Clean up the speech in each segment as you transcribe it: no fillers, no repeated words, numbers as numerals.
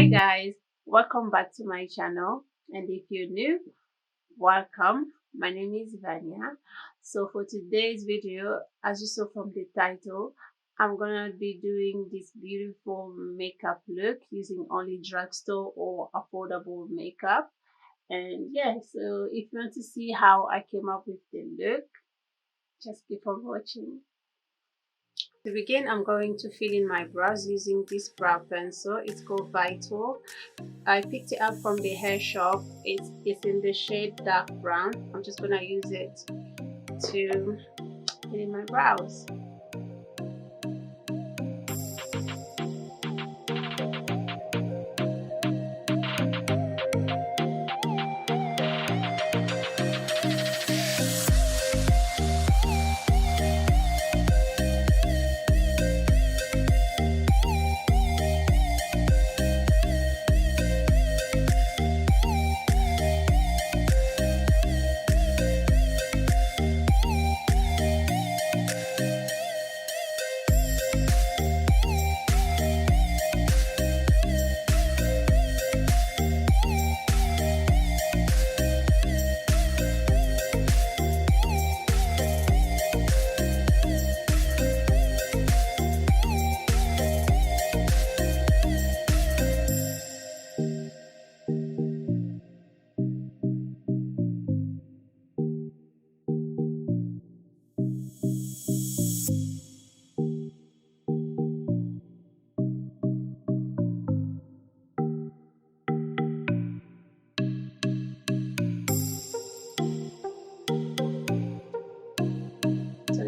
guys, welcome back to my channel, and if you're new, welcome. My name is Vania. So for today's video, as you saw from the title, I'm gonna be doing this beautiful makeup look using only drugstore or affordable makeup. And yeah, so if you want to see how I came up with the look, just keep on watching. To begin, I'm going to fill in my brows using this brow pencil. It's called Vital. I picked it up from the hair shop. It's in the shade dark brown. I'm just gonna use it to fill in my brows.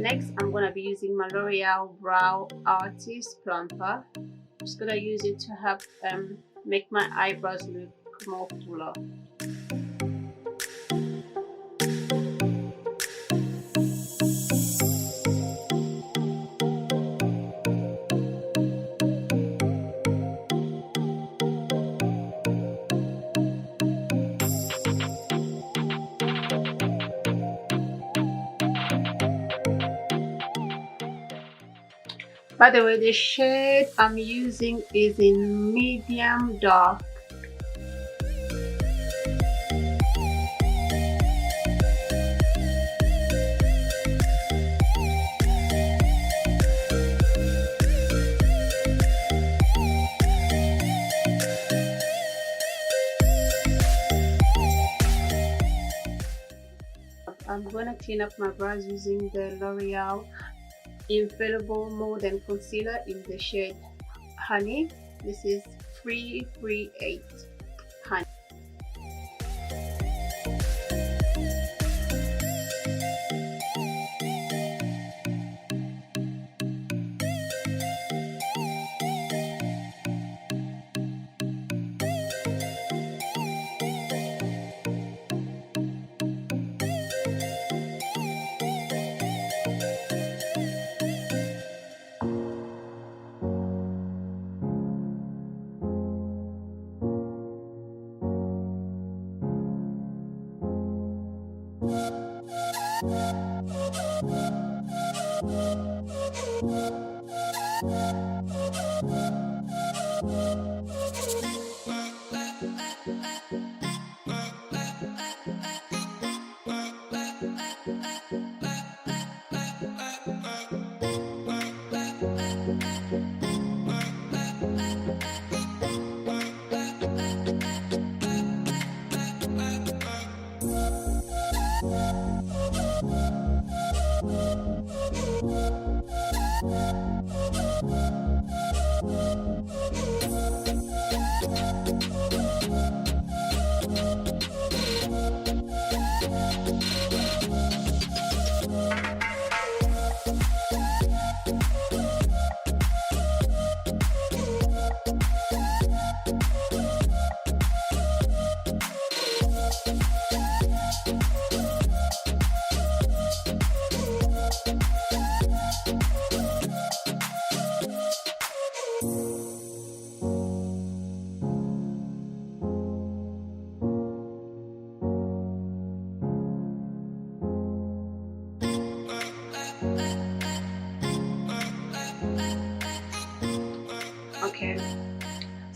Next, I'm going to be using my L'Oreal Brow Artist Plumper. I'm just going to use it to help make my eyebrows look more fuller. By the way, the shade I'm using is in medium dark. I'm going to clean up my brows using the L'Oreal Infallible Mold and Concealer in the shade Honey. This is 338 Honey.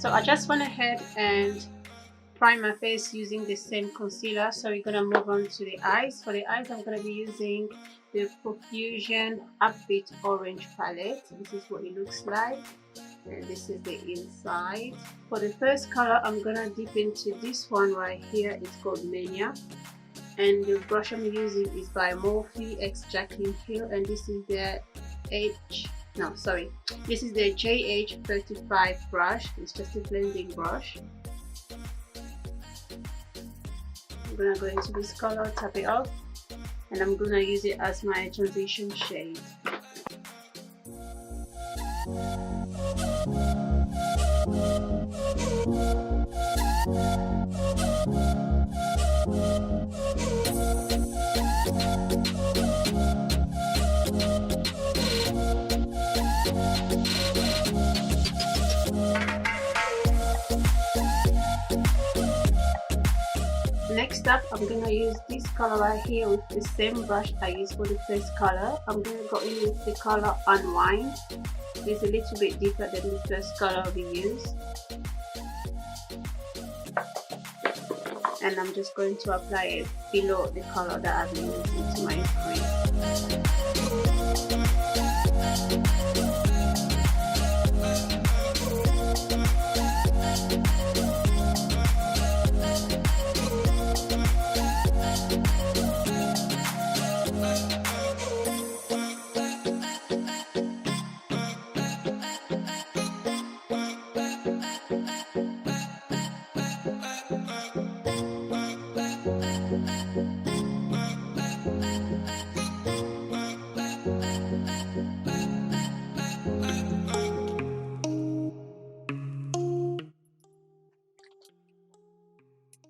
So I just went ahead and prime my face using the same concealer. So we're gonna move on to the eyes. For the eyes, I'm gonna be using the Profusion Upbeat Orange palette. This is what it looks like, and this is the inside. For the first color, I'm gonna dip into this one right here. It's called Mania, and the brush I'm using is by Morphe X Jaclyn Hill, and this is the this is the JH35 brush. It's just a blending brush. I'm gonna go into this color, tap it off, and I'm gonna use it as my transition shade. Next up, I'm gonna use this color right here with the same brush I used for the first color. I'm gonna go in with the color Unwind. It's a little bit deeper than the first color we used. And I'm just going to apply it below the color that I've been using to my screen.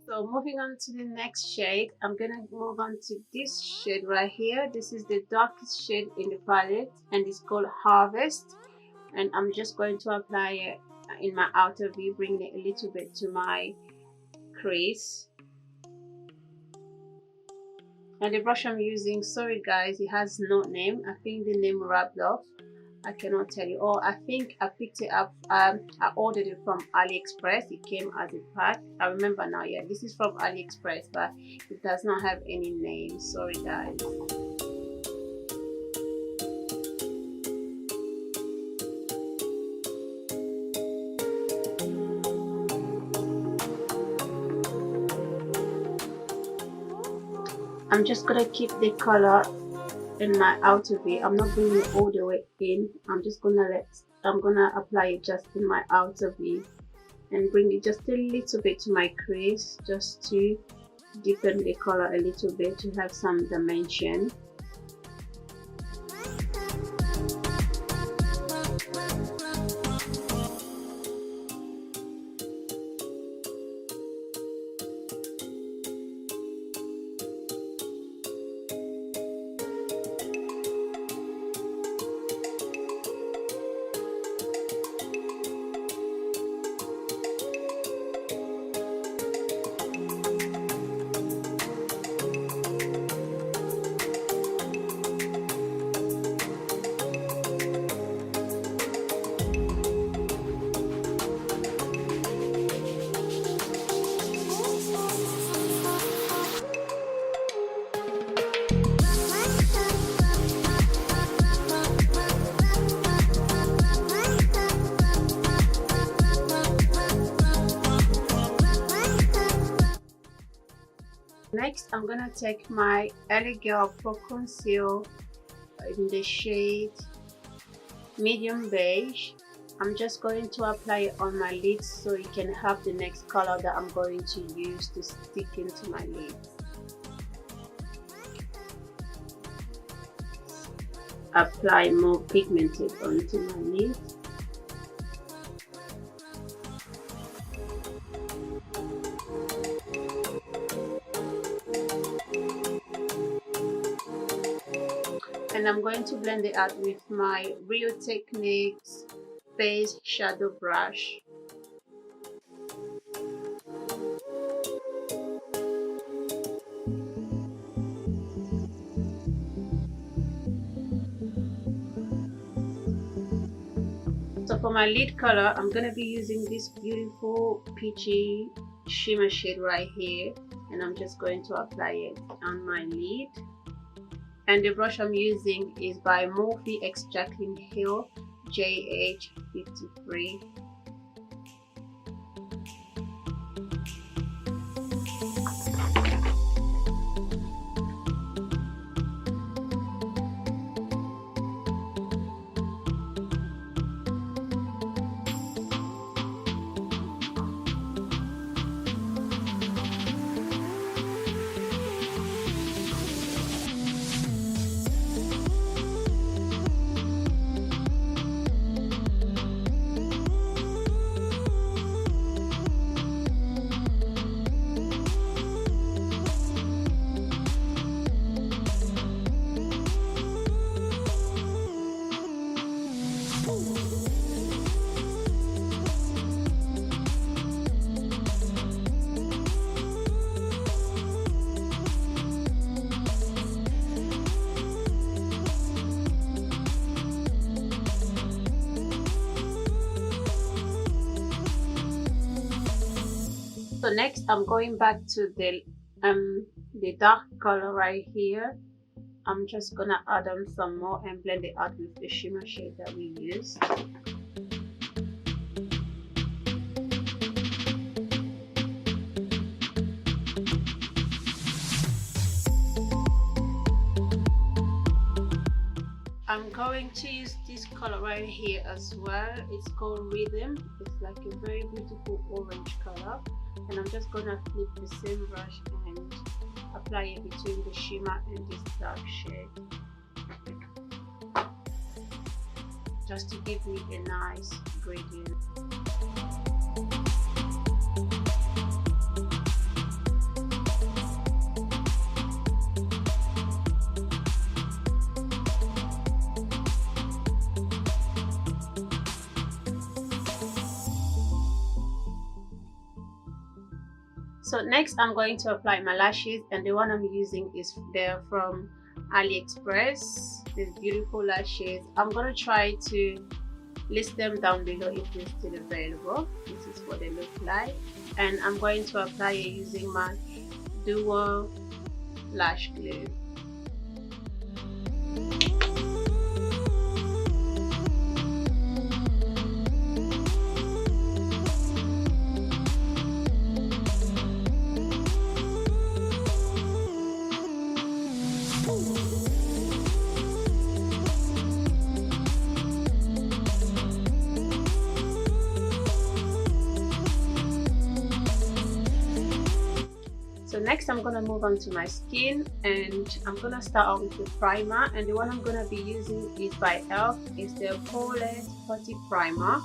So moving on to the next shade, I'm gonna move on to this shade right here. This is the darkest shade in the palette, and it's called Harvest. And I'm just going to apply it in my outer V, bring it a little bit to my crease. And the brush I'm using, sorry guys, it has no name. I think the name rubbed off. I cannot tell you. Oh, I think I picked it up. I ordered it from AliExpress. It came as a pack. I remember now. Yeah, this is from AliExpress, but it does not have any name. Sorry guys. I'm just gonna keep the color in my outer V. I'm not bringing it all the way in. I'm gonna apply it just in my outer V and bring it just a little bit to my crease, just to deepen the color a little bit, to have some dimension. Next, I'm gonna take my LA Girl Pro Conceal in the shade Medium Beige. I'm just going to apply it on my lids so it can have the next color that I'm going to use to stick into my lids. Apply more pigmented onto my lids. And I'm going to blend it out with my Real Techniques Base Shadow Brush. So for my lid color, I'm gonna be using this beautiful peachy shimmer shade right here, and I'm just going to apply it on my lid. And the brush I'm using is by Morphe X Jaclyn Hill JH53. So next I'm going back to the dark color right here. I'm just gonna add on some more and blend it out with the shimmer shade that we used. I'm going to use this color right here as well. It's called Rhythm. It's like a very beautiful orange color, and I'm just gonna flip the same brush and apply it between the shimmer and this dark shade, just to give me a nice gradient. So next I'm going to apply my lashes, and the one I'm using is from AliExpress. These beautiful lashes. I'm going to try to list them down below if they're still available. This is what they look like, and I'm going to apply it using my Duo lash glue. So next I'm gonna move on to my skin, and I'm gonna start out with the primer, and the one I'm gonna be using is by e.l.f. It's the Poreless Putty Primer.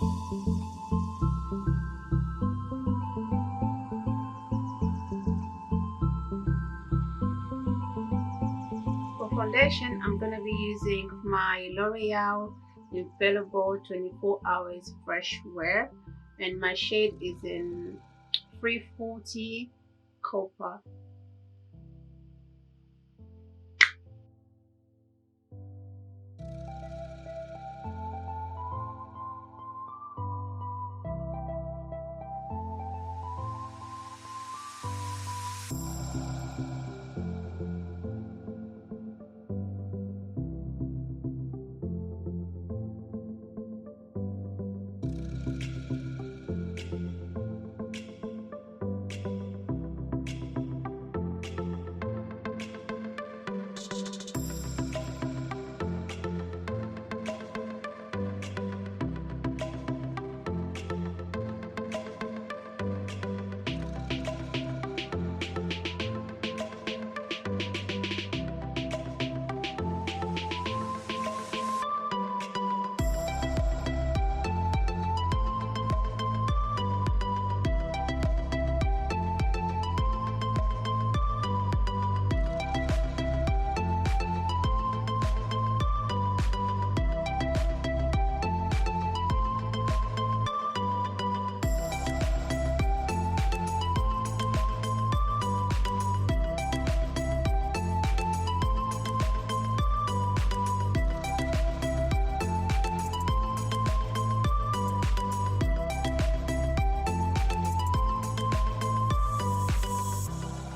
For foundation, I'm gonna be using my L'Oreal Infallible 24 Hours Fresh Wear, and my shade is in 340 Copper.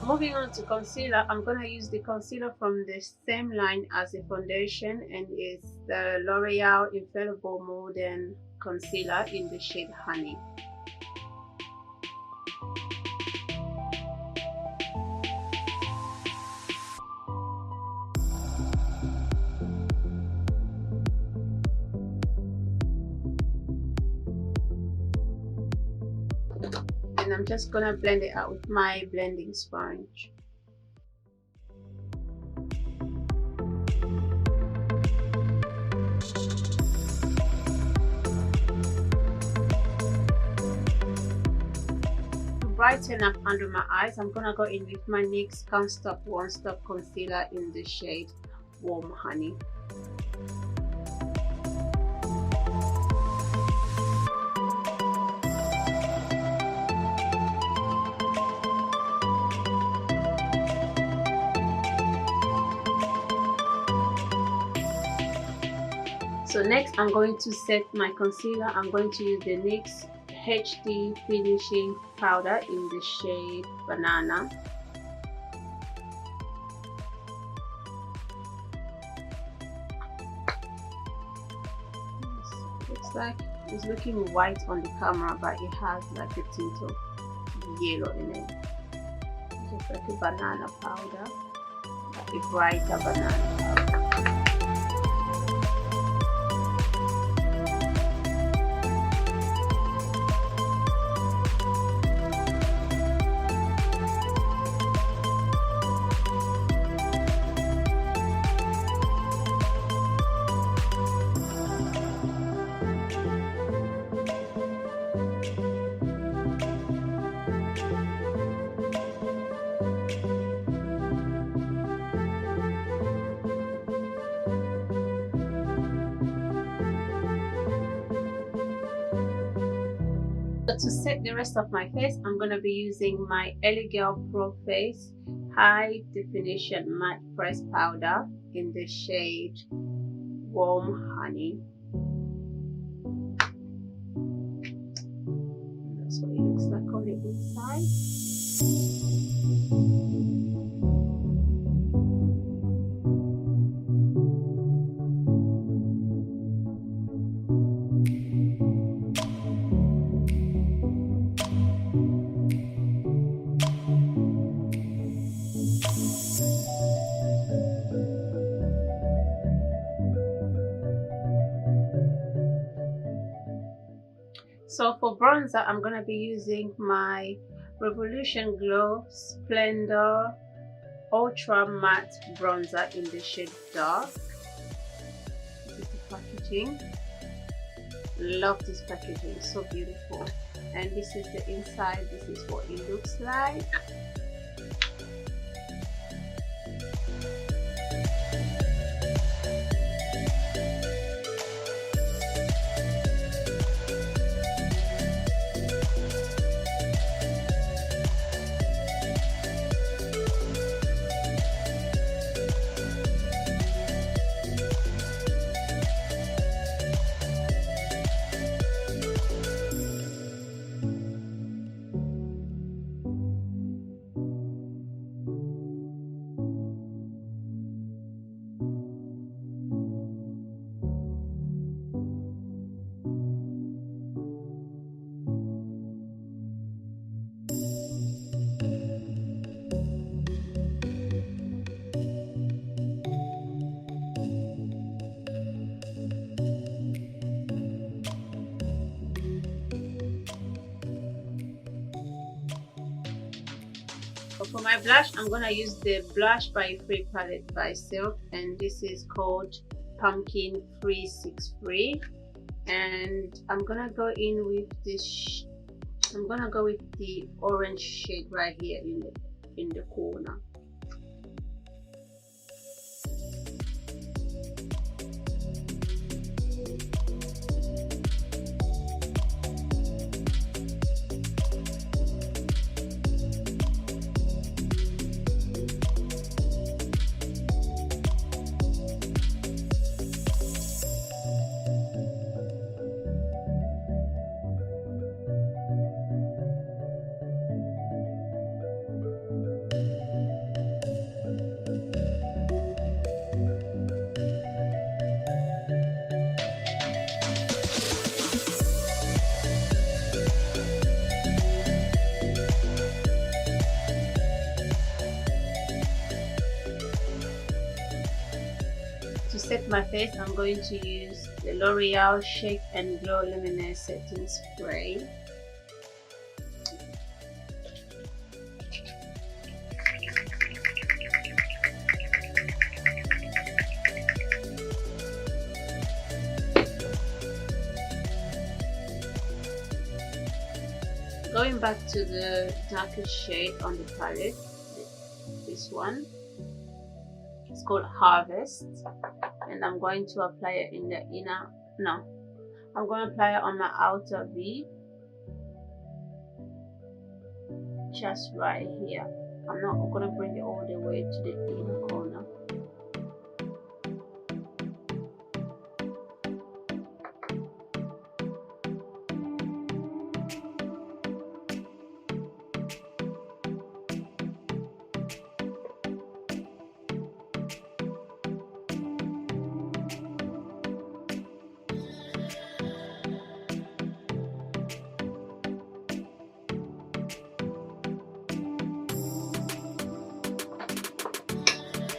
Moving on to concealer, I'm going to use the concealer from the same line as the foundation, and it's the L'Oreal Infallible Modern Concealer in the shade Honey. And I'm just going to blend it out with my blending sponge. Brighten up under my eyes, I'm gonna go in with my NYX Can't Stop Won't Stop concealer in the shade Warm Honey. So next I'm going to set my concealer. I'm going to use the NYX HD finishing powder in the shade Banana. Looks like it's looking white on the camera, but it has like a tint of yellow in it. Just like a banana powder, like a brighter banana powder. To set the rest of my face, I'm going to be using my LA Girl Pro Face High Definition Matte Press Powder in the shade Warm Honey. That's what it looks like on the inside. So for bronzer, I'm going to be using my Revolution Glow Splendor Ultra Matte Bronzer in the shade Dark. This is the packaging. Love this packaging, so beautiful. And this is the inside. This is what it looks like. For my blush, I'm gonna use the Blush by Free palette by Silk, and this is called Pumpkin 363. And I'm gonna go in with this. I'm gonna go with the orange shade right here in the corner. my face, I'm going to use the L'Oreal Shake and Glow Luminous Setting Spray. Going back to the darkest shade on the palette, this one, it's called Harvest, and I'm going to apply it in the inner, no, I'm going to apply it on my outer V, just right here. I'm not going to bring it all the way to the inner corner.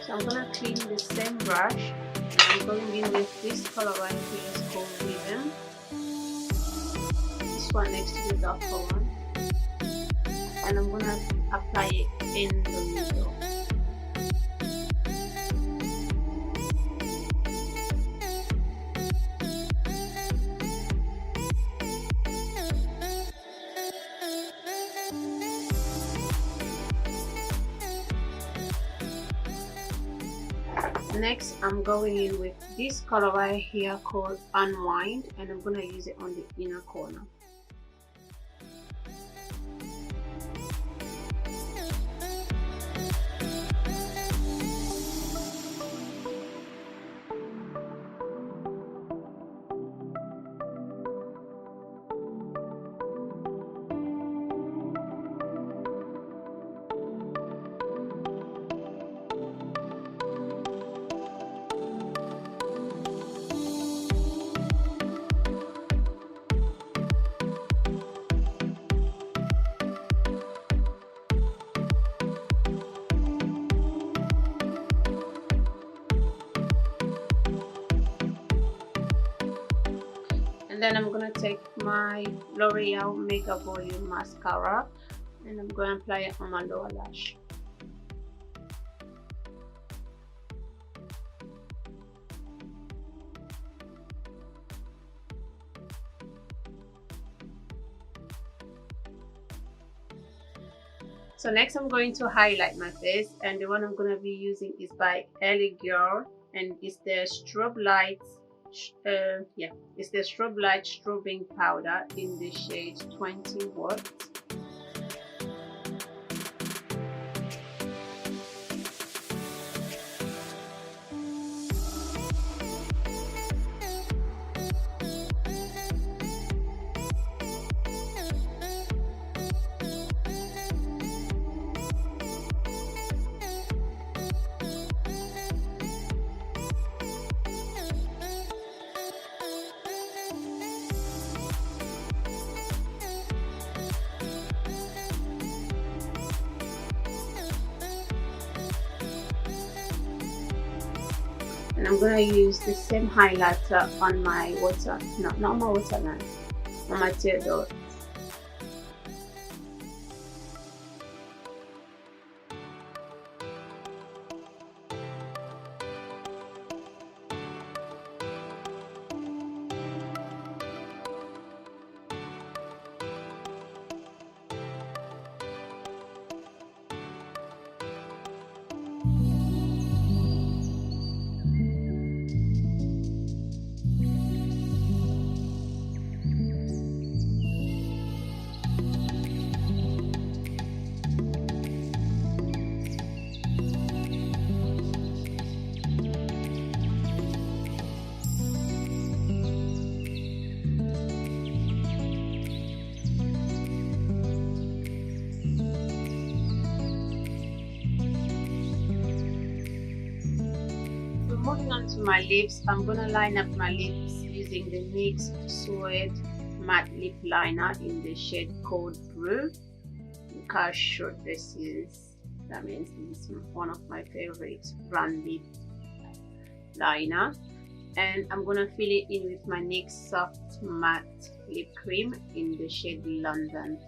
I'm gonna clean the same brush, and I'm going in with this color right here. It's called Rhythm. This one next to the darker one, and I'm gonna apply it in the middle. Next, I'm going in with this color right here called Unwind, and I'm going to use it on the inner corner. And then I'm going to take my L'Oreal Mega Volume Mascara, and I'm going to apply it on my lower lash. So next I'm going to highlight my face, and the one I'm going to be using is by Ellie Girl, and it's the Strobe Lights. It's the Strobe Light Strobing Powder in the shade 20 Watt. And I'm going to use the same highlighter on my water, no, not on my waterline, on my tear dot. Moving on to my lips, I'm going to line up my lips using the NYX Suede Matte Lip Liner in the shade called Brew. Look how short this is. That means this is one of my favorite brand lip liner. and I'm gonna fill it in with my NYX Soft Matte Lip Cream in the shade London.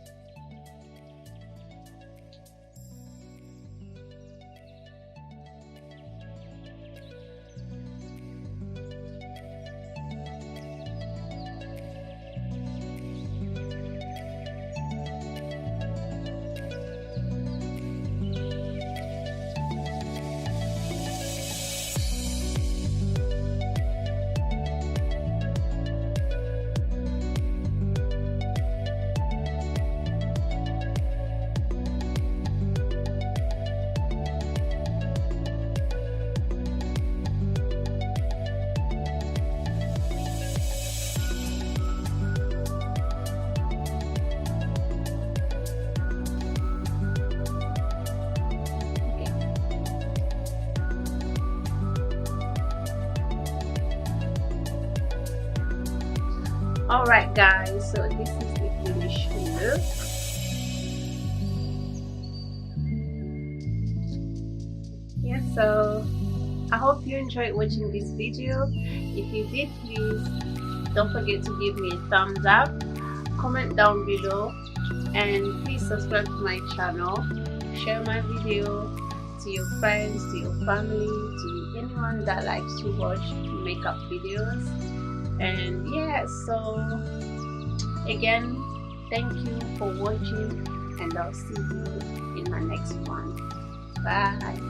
Alright guys, so this is the finished look. Yeah, so I hope you enjoyed watching this video. If you did, please don't forget to give me a thumbs up, comment down below, and please subscribe to my channel. Share my video to your friends, to your family, to anyone that likes to watch makeup videos. And yeah, so again, thank you for watching, and I'll see you in my next one. Bye.